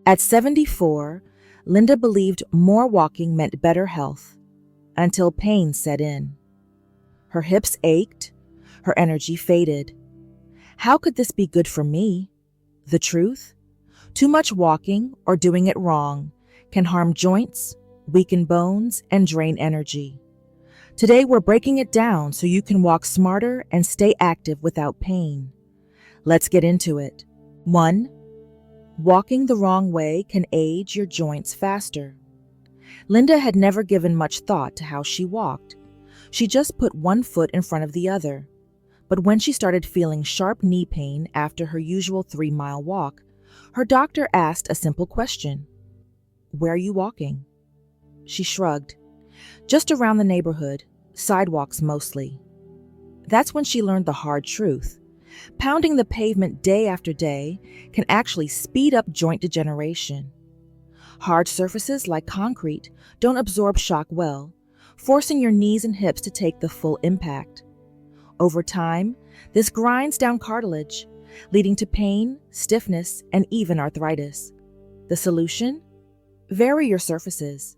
At 74, Linda believed more walking meant better health until pain set in. Her hips ached, her energy faded. How could this be good for me? The truth? Too much walking or doing it wrong can harm joints, weaken bones, and drain energy. Today we're breaking it down so you can walk smarter and stay active without pain. Let's get into it. 1. Walking the wrong way can age your joints faster. Linda had never given much thought to how she walked. She just put one foot in front of the other. But when she started feeling sharp knee pain after her usual 3-mile walk, her doctor asked a simple question. "Where are you walking?" She shrugged. "Just around the neighborhood, sidewalks mostly." That's when she learned the hard truth. Pounding the pavement day after day can actually speed up joint degeneration. Hard surfaces like concrete don't absorb shock well, forcing your knees and hips to take the full impact. Over time, this grinds down cartilage, leading to pain, stiffness, and even arthritis. The solution? Vary your surfaces.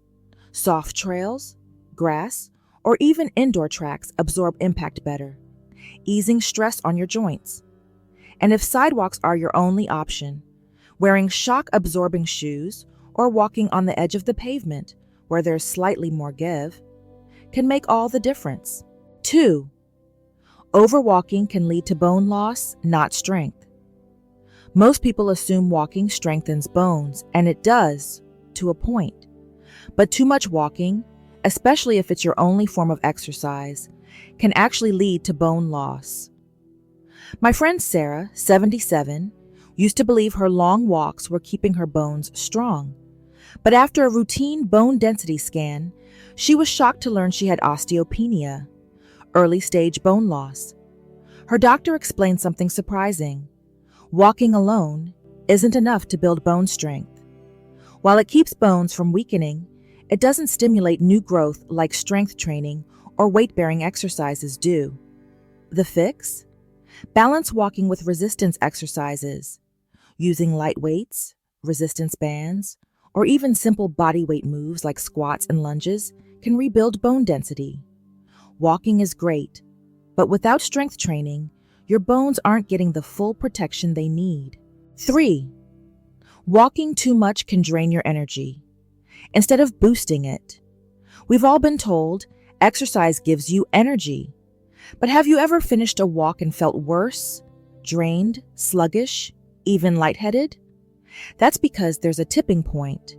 Soft trails, grass, or even indoor tracks absorb impact better, easing stress on your joints. And if sidewalks are your only option, wearing shock-absorbing shoes or walking on the edge of the pavement, where there's slightly more give, can make all the difference. 2. Overwalking can lead to bone loss, not strength. Most people assume walking strengthens bones, and it does, to a point. But too much walking, especially if it's your only form of exercise, can actually lead to bone loss. My friend Sarah, 77, used to believe her long walks were keeping her bones strong. But after a routine bone density scan, she was shocked to learn she had osteopenia, early-stage bone loss. Her doctor explained something surprising. Walking alone isn't enough to build bone strength. While it keeps bones from weakening, it doesn't stimulate new growth like strength training or weight-bearing exercises do. The fix? Balance walking with resistance exercises. Using light weights, resistance bands, or even simple body weight moves like squats and lunges can rebuild bone density. Walking is great, but without strength training, your bones aren't getting the full protection they need. 3. Walking too much can drain your energy, instead of boosting it. We've all been told exercise gives you energy, but have you ever finished a walk and felt worse, drained, sluggish, even lightheaded? That's because there's a tipping point.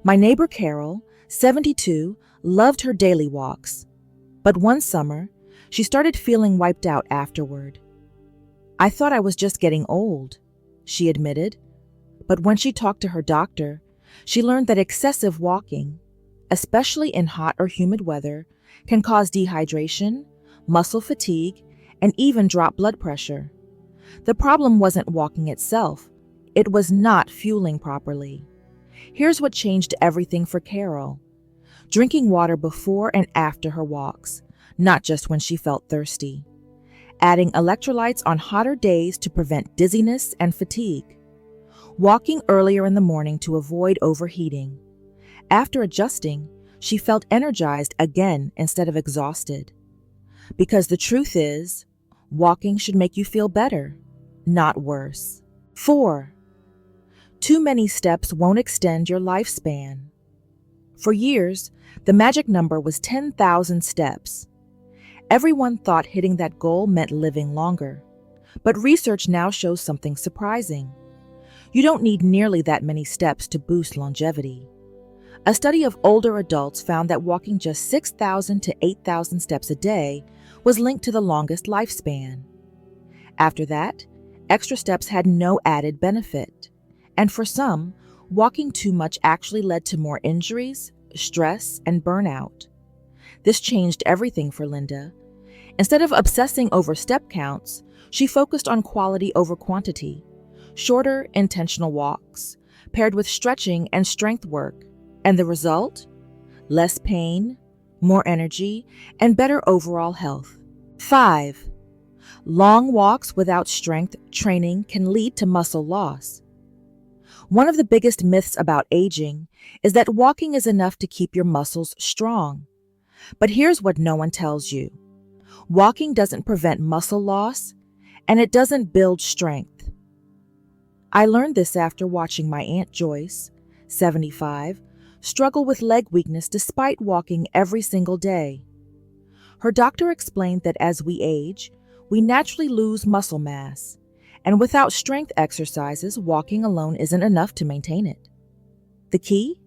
My neighbor Carol, 72, loved her daily walks, but one summer, she started feeling wiped out afterward. "I thought I was just getting old," she admitted, but when she talked to her doctor, she learned that excessive walking, especially in hot or humid weather, can cause dehydration, muscle fatigue, and even drop blood pressure. The problem wasn't walking itself, it was not fueling properly. Here's what changed everything for Carol. Drinking water before and after her walks, not just when she felt thirsty. Adding electrolytes on hotter days to prevent dizziness and fatigue. Walking earlier in the morning to avoid overheating. After adjusting, she felt energized again instead of exhausted. Because the truth is, walking should make you feel better, not worse. 4. Too many steps won't extend your lifespan. For years, the magic number was 10,000 steps. Everyone thought hitting that goal meant living longer. But research now shows something surprising. You don't need nearly that many steps to boost longevity. A study of older adults found that walking just 6,000 to 8,000 steps a day was linked to the longest lifespan. After that, extra steps had no added benefit. And for some, walking too much actually led to more injuries, stress, and burnout. This changed everything for Linda. Instead of obsessing over step counts, she focused on quality over quantity. Shorter, intentional walks, paired with stretching and strength work. And the result? Less pain, more energy, and better overall health. 5. Long walks without strength training can lead to muscle loss. One of the biggest myths about aging is that walking is enough to keep your muscles strong. But here's what no one tells you. Walking doesn't prevent muscle loss, and it doesn't build strength. I learned this after watching my Aunt Joyce, 75, struggle with leg weakness despite walking every single day. Her doctor explained that as we age, we naturally lose muscle mass, and without strength exercises, walking alone isn't enough to maintain it. The key?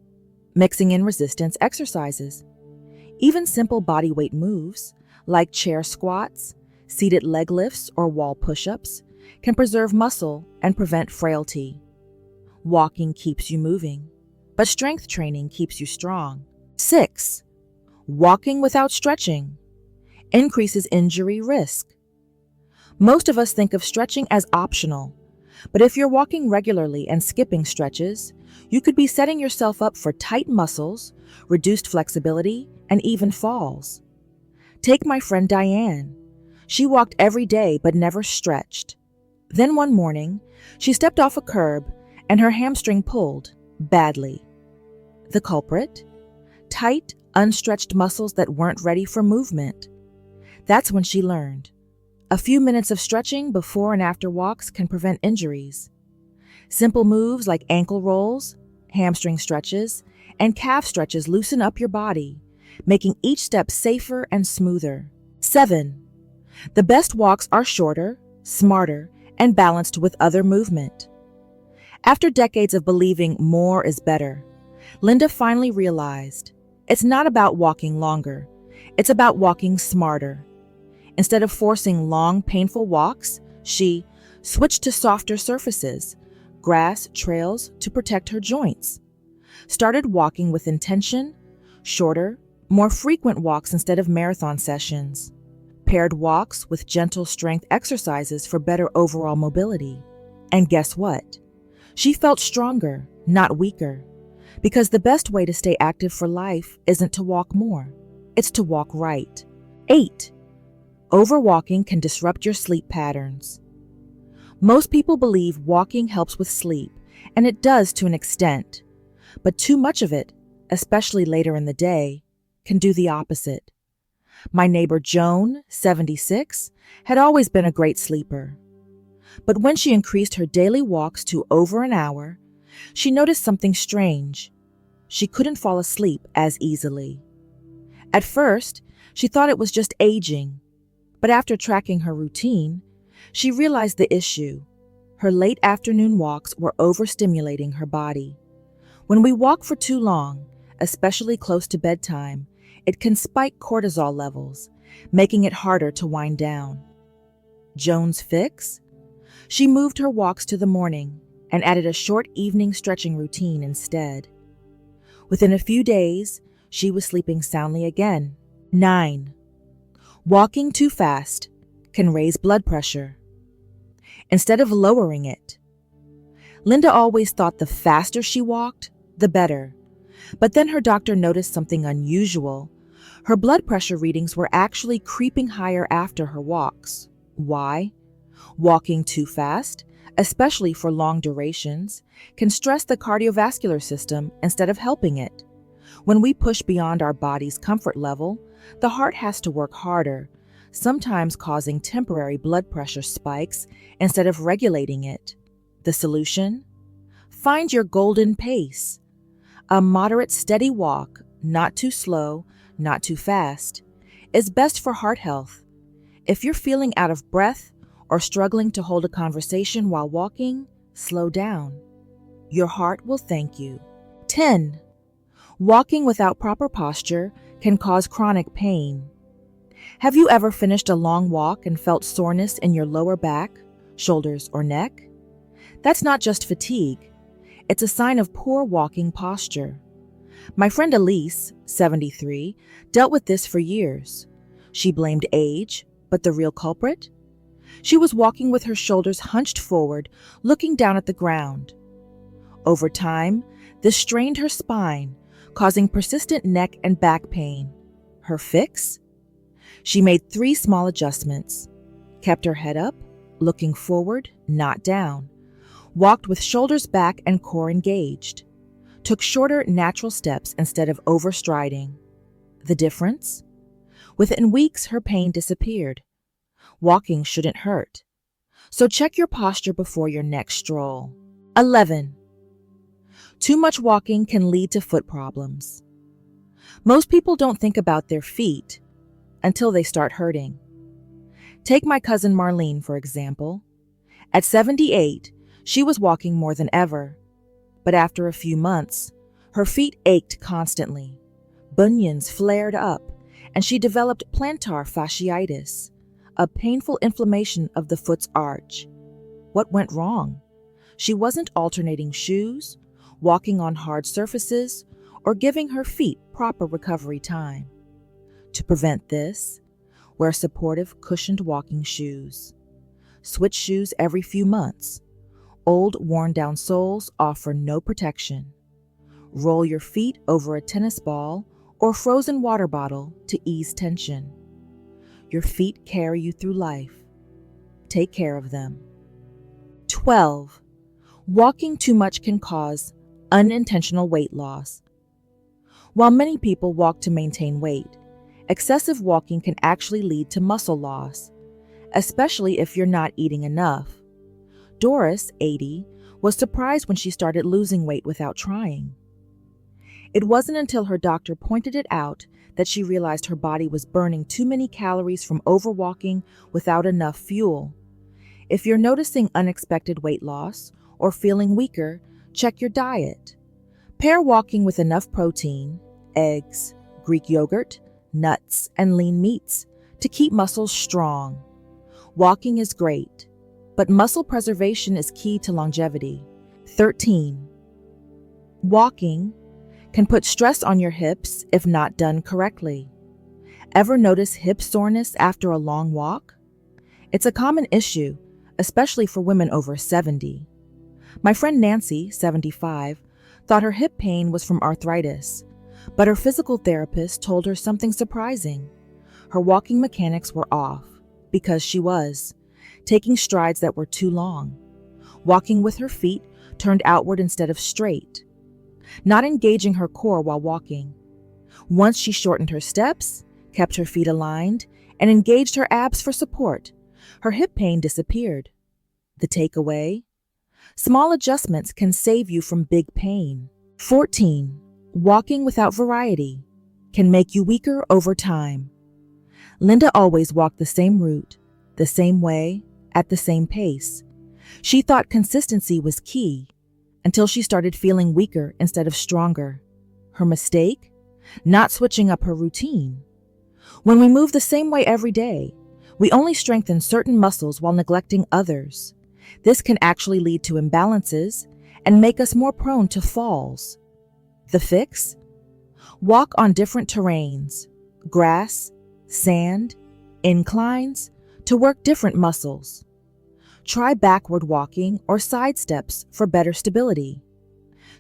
Mixing in resistance exercises. Even simple body weight moves, like chair squats, seated leg lifts, or wall push-ups, can preserve muscle and prevent frailty. Walking keeps you moving, but strength training keeps you strong. 6. Walking without stretching increases injury risk. Most of us think of stretching as optional, but if you're walking regularly and skipping stretches, you could be setting yourself up for tight muscles, reduced flexibility, and even falls. Take my friend Diane. She walked every day but never stretched. Then one morning, she stepped off a curb and her hamstring pulled, badly. The culprit? Tight, unstretched muscles that weren't ready for movement. That's when she learned. A few minutes of stretching before and after walks can prevent injuries. Simple moves like ankle rolls, hamstring stretches, and calf stretches loosen up your body, making each step safer and smoother. 7. The best walks are shorter, smarter, and balanced with other movement. After decades of believing more is better, Linda finally realized it's not about walking longer, it's about walking smarter. Instead of forcing long, painful walks, she switched to softer surfaces, grass, trails to protect her joints. Started walking with intention, shorter, more frequent walks instead of marathon sessions. Paired walks with gentle strength exercises for better overall mobility. And guess what? She felt stronger, not weaker. Because the best way to stay active for life isn't to walk more, it's to walk right. 8. Overwalking can disrupt your sleep patterns. Most people believe walking helps with sleep, and it does to an extent. But too much of it, especially later in the day, can do the opposite. My neighbor Joan, 76, had always been a great sleeper. But when she increased her daily walks to over an hour, she noticed something strange. She couldn't fall asleep as easily. At first, she thought it was just aging, but after tracking her routine, she realized the issue. Her late afternoon walks were overstimulating her body. When we walk for too long, especially close to bedtime, it can spike cortisol levels, making it harder to wind down. Joan's fix? She moved her walks to the morning and added a short evening stretching routine instead. Within a few days, she was sleeping soundly again. 9. Walking too fast can raise blood pressure instead of lowering it. Linda always thought the faster she walked, the better. But then her doctor noticed something unusual. Her blood pressure readings were actually creeping higher after her walks. Why? Walking too fast, especially for long durations, can stress the cardiovascular system instead of helping it. When we push beyond our body's comfort level, the heart has to work harder, sometimes causing temporary blood pressure spikes instead of regulating it. The solution? Find your golden pace. A moderate, steady walk, not too slow, not too fast, is best for heart health. If you're feeling out of breath or struggling to hold a conversation while walking, slow down. Your heart will thank you. 10. Walking without proper posture can cause chronic pain. Have you ever finished a long walk and felt soreness in your lower back, shoulders, or neck? That's not just fatigue. It's a sign of poor walking posture. My friend Elise, 73, dealt with this for years. She blamed age, but the real culprit? She was walking with her shoulders hunched forward, looking down at the ground. Over time, this strained her spine, causing persistent neck and back pain. Her fix? She made 3 small adjustments. Kept her head up, looking forward, not down. walked with shoulders back and core engaged, took shorter, natural steps instead of overstriding. The difference? Within weeks, her pain disappeared. Walking shouldn't hurt. So check your posture before your next stroll. 11. Too much walking can lead to foot problems. Most people don't think about their feet until they start hurting. Take my cousin Marlene, for example. At 78, she was walking more than ever. But after a few months, her feet ached constantly. Bunions flared up, and she developed plantar fasciitis, a painful inflammation of the foot's arch. What went wrong? She wasn't alternating shoes, walking on hard surfaces, or giving her feet proper recovery time. To prevent this, wear supportive, cushioned walking shoes. Switch shoes every few months. Old, worn-down soles offer no protection. Roll your feet over a tennis ball or frozen water bottle to ease tension. Your feet carry you through life. Take care of them. 12. Walking too much can cause unintentional weight loss. While many people walk to maintain weight, excessive walking can actually lead to muscle loss, especially if you're not eating enough. Doris, 80, was surprised when she started losing weight without trying. It wasn't until her doctor pointed it out that she realized her body was burning too many calories from overwalking without enough fuel. If you're noticing unexpected weight loss or feeling weaker, check your diet. Pair walking with enough protein, eggs, Greek yogurt, nuts, and lean meats to keep muscles strong. Walking is great, but muscle preservation is key to longevity. 13. Walking can put stress on your hips if not done correctly. Ever notice hip soreness after a long walk? It's a common issue, especially for women over 70. My friend Nancy, 75, thought her hip pain was from arthritis, but her physical therapist told her something surprising. Her walking mechanics were off because she was taking strides that were too long, walking with her feet turned outward instead of straight, not engaging her core while walking. Once she shortened her steps, kept her feet aligned, and engaged her abs for support, her hip pain disappeared. The takeaway? Small adjustments can save you from big pain. 14. Walking without variety can make you weaker over time. Linda always walked the same route, the same way, at the same pace. She thought consistency was key until she started feeling weaker instead of stronger. Her mistake? Not switching up her routine. When we move the same way every day, we only strengthen certain muscles while neglecting others. This can actually lead to imbalances and make us more prone to falls. The fix? Walk on different terrains, grass, sand, inclines, to work different muscles. Try backward walking or side steps for better stability.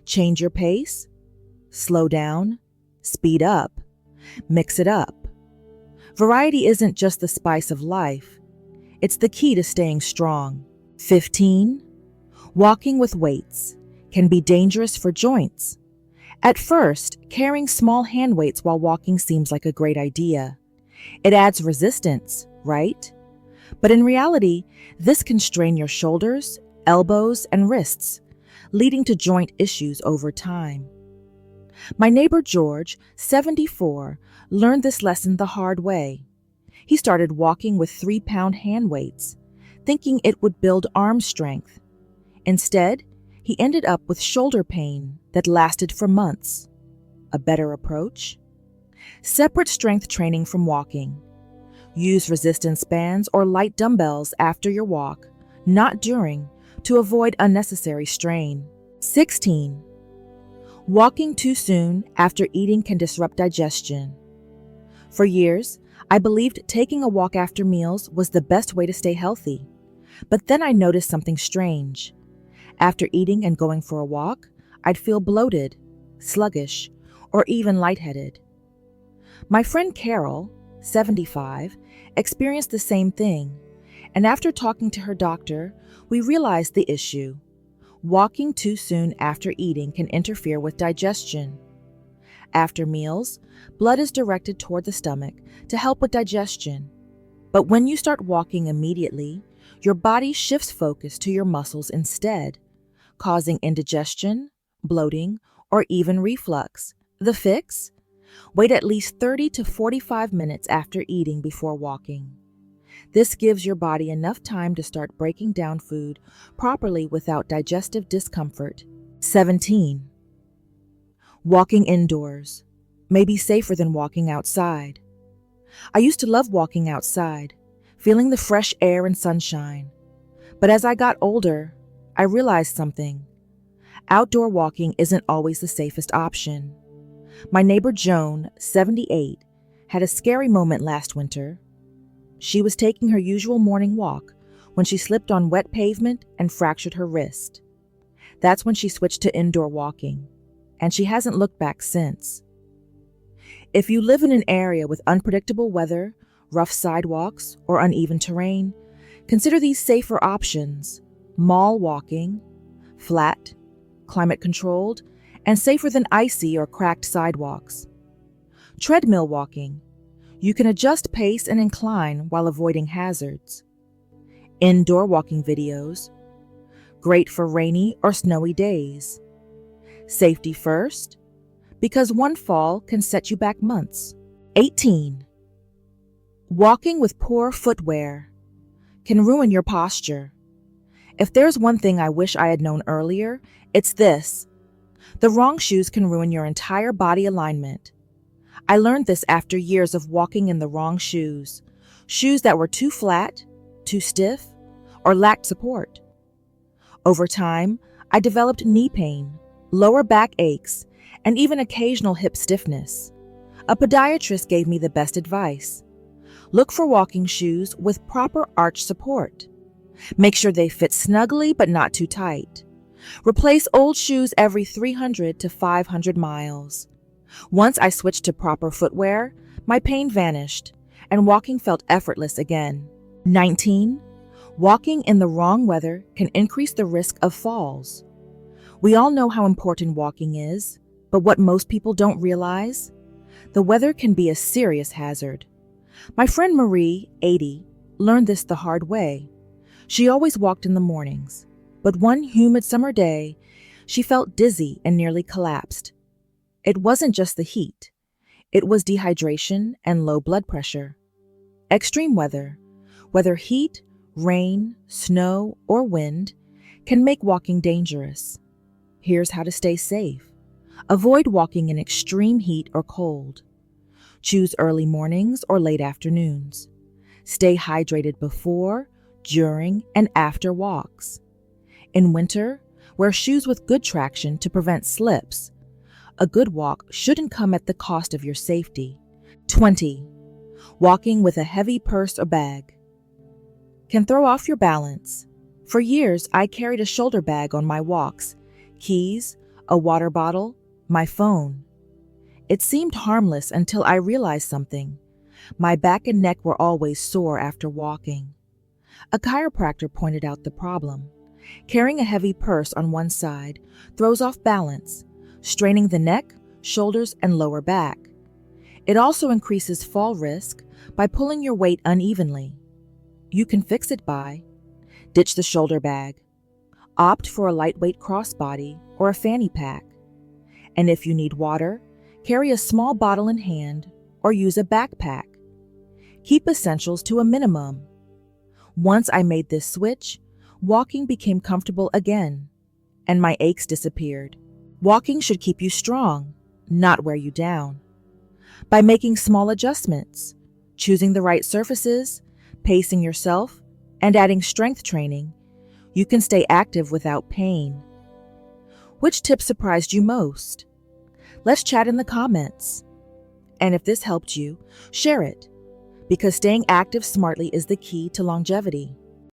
Change your pace, slow down, speed up, mix it up. Variety isn't just the spice of life, it's the key to staying strong. 15. Walking with weights can be dangerous for joints. At first, carrying small hand weights while walking seems like a great idea. It adds resistance, right? But in reality, this can strain your shoulders, elbows, and wrists, leading to joint issues over time. My neighbor George, 74, learned this lesson the hard way. He started walking with 3-pound hand weights, thinking it would build arm strength. Instead, he ended up with shoulder pain that lasted for months. A better approach? Separate strength training from walking. Use resistance bands or light dumbbells after your walk, not during, to avoid unnecessary strain. 16. Walking too soon after eating can disrupt digestion. For years, I believed taking a walk after meals was the best way to stay healthy. But then I noticed something strange. After eating and going for a walk, I'd feel bloated, sluggish, or even lightheaded. My friend Carol, 75, experienced the same thing, and after talking to her doctor, we realized the issue. Walking too soon after eating can interfere with digestion. After meals, blood is directed toward the stomach to help with digestion. But when you start walking immediately, your body shifts focus to your muscles instead, causing indigestion, bloating, or even reflux. The fix? Wait at least 30 to 45 minutes after eating before walking. This gives your body enough time to start breaking down food properly without digestive discomfort. 17. Walking indoors may be safer than walking outside. I used to love walking outside, feeling the fresh air and sunshine. But as I got older, I realized something. Outdoor walking isn't always the safest option. My neighbor Joan, 78, had a scary moment last winter. She was taking her usual morning walk when she slipped on wet pavement and fractured her wrist. That's when she switched to indoor walking, and she hasn't looked back since. If you live in an area with unpredictable weather, rough sidewalks, or uneven terrain, consider these safer options: mall walking, flat, climate-controlled, and safer than icy or cracked sidewalks. Treadmill walking. You can adjust pace and incline while avoiding hazards. Indoor walking videos. Great for rainy or snowy days. Safety first, because one fall can set you back months. 18. Walking with poor footwear can ruin your posture. If there's one thing I wish I had known earlier, it's this. The wrong shoes can ruin your entire body alignment. I learned this after years of walking in the wrong shoes. Shoes that were too flat, too stiff, or lacked support. Over time, I developed knee pain, lower back aches, and even occasional hip stiffness. A podiatrist gave me the best advice. Look for walking shoes with proper arch support. Make sure they fit snugly but not too tight. Replace old shoes every 300 to 500 miles. Once I switched to proper footwear, my pain vanished, and walking felt effortless again. 19. Walking in the wrong weather can increase the risk of falls. We all know how important walking is, but what most people don't realize? The weather can be a serious hazard. My friend Marie, 80, learned this the hard way. She always walked in the mornings, but one humid summer day, she felt dizzy and nearly collapsed. It wasn't just the heat. It was dehydration and low blood pressure. Extreme weather, whether heat, rain, snow, or wind, can make walking dangerous. Here's how to stay safe. Avoid walking in extreme heat or cold. Choose early mornings or late afternoons. Stay hydrated before, during, and after walks. In winter, wear shoes with good traction to prevent slips. A good walk shouldn't come at the cost of your safety. 20. Walking with a heavy purse or bag can throw off your balance. For years, I carried a shoulder bag on my walks, keys, a water bottle, my phone. It seemed harmless until I realized something. My back and neck were always sore after walking. A chiropractor pointed out the problem. Carrying a heavy purse on one side throws off balance, straining the neck, shoulders, and lower back. It also increases fall risk by pulling your weight unevenly. You can fix it by: ditch the shoulder bag, opt for a lightweight crossbody or a fanny pack, and if you need water, carry a small bottle in hand or use a backpack. Keep essentials to a minimum. Once I made this switch, walking became comfortable again, and my aches disappeared. Walking should keep you strong, not wear you down. By making small adjustments, choosing the right surfaces, pacing yourself, and adding strength training, you can stay active without pain. Which tip surprised you most? Let's chat in the comments. And if this helped you, share it, because staying active smartly is the key to longevity.